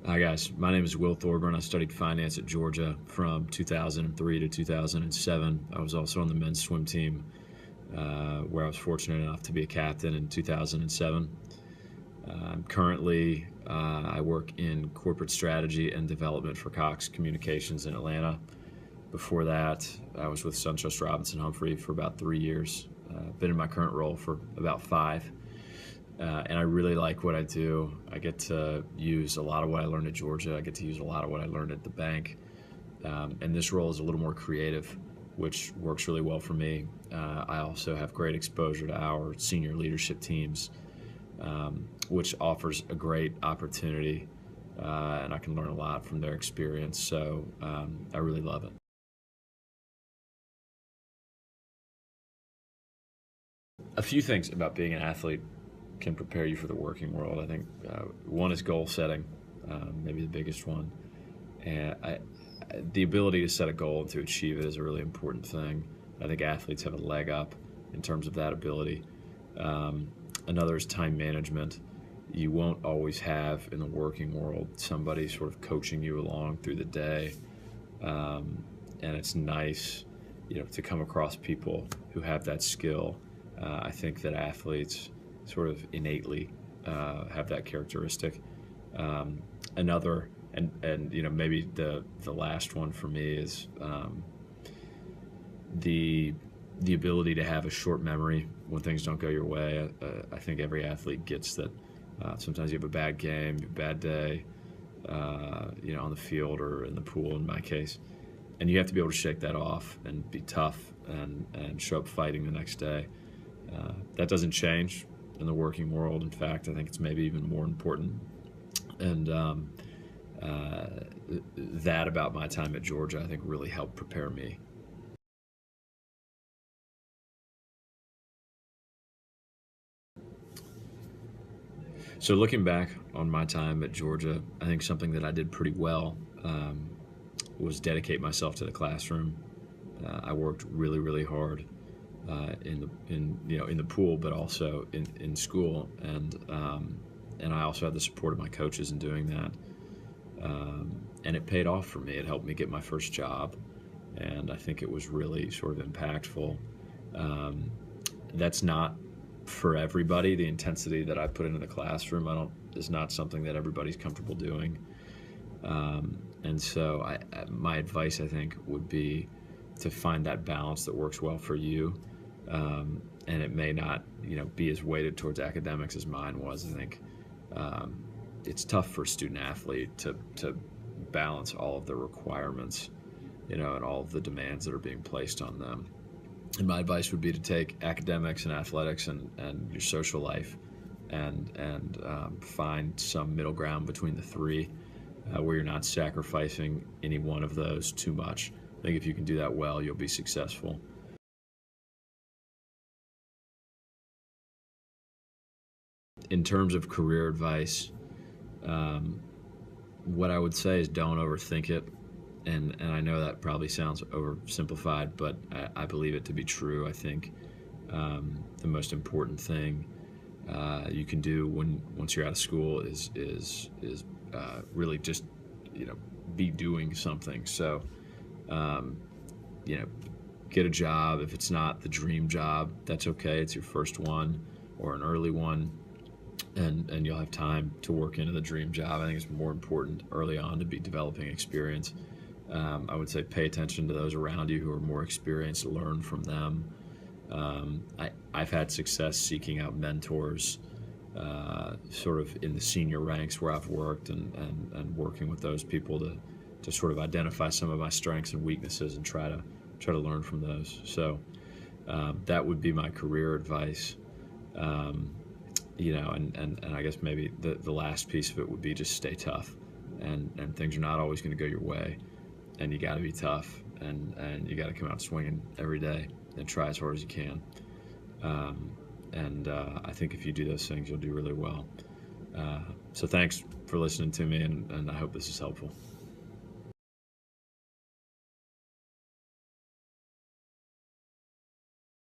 Hi guys, my name is Will Thorburn. I studied finance at Georgia from 2003 to 2007. I was also on the men's swim team, where I was fortunate enough to be a captain in 2007. Currently, I work in corporate strategy and development for Cox Communications in Atlanta. Before that, I was with SunTrust Robinson Humphrey for about 3 years. Been in my current role for about 5. And I really like what I do. I get to use a lot of what I learned at Georgia. I get to use a lot of what I learned at the bank. And this role is a little more creative, which works really well for me. I also have great exposure to our senior leadership teams, which offers a great opportunity, and I can learn a lot from their experience. So I really love it. A few things about being an athlete can prepare you for the working world. I think one is goal setting, maybe the biggest one. And the ability to set a goal and to achieve it is a really important thing. I think athletes have a leg up in terms of that ability. Another is time management. You won't always have in the working world somebody sort of coaching you along through the day, and it's nice, to come across people who have that skill. I think that athletes sort of innately have that characteristic. Another, and maybe the last one for me is the ability to have a short memory when things don't go your way. I think every athlete gets that. Sometimes you have a bad game, a bad day, on the field or in the pool in my case, and you have to be able to shake that off and be tough and show up fighting the next day. That doesn't change in the working world. In fact, I think it's maybe even more important. And that about my time at Georgia, I think, really helped prepare me. So looking back on my time at Georgia, I think something that I did pretty well was dedicate myself to the classroom. I worked really, really hard in the pool, but also in school, and I also had the support of my coaches in doing that, and it paid off for me. It helped me get my first job, and I think it was really sort of impactful. That's not for everybody. The intensity that I put into the classroom is not something that everybody's comfortable doing, and so my advice, I think, would be to find that balance that works well for you. And it may not, be as weighted towards academics as mine was. I think it's tough for a student athlete to balance all of the requirements, and all of the demands that are being placed on them. And my advice would be to take academics and athletics and your social life and find some middle ground between the three, where you're not sacrificing any one of those too much. I think if you can do that well, you'll be successful. In terms of career advice, what I would say is don't overthink it. And I know that probably sounds oversimplified, but I believe it to be true. I think the most important thing you can do once you're out of school is really just be doing something. So get a job. If it's not the dream job, that's okay. It's your first one or an early one, and you'll have time to work into the dream job. I think it's more important early on to be developing experience. I would say pay attention to those around you who are more experienced, learn from them. I've had success seeking out mentors sort of in the senior ranks where I've worked, and working with those people to sort of identify some of my strengths and weaknesses and try to learn from those. So that would be my career advice. And I guess maybe the last piece of it would be just stay tough, and things are not always going to go your way, and you got to be tough, and you got to come out swinging every day and try as hard as you can. I think if you do those things, you'll do really well. So thanks for listening to me, and I hope this is helpful.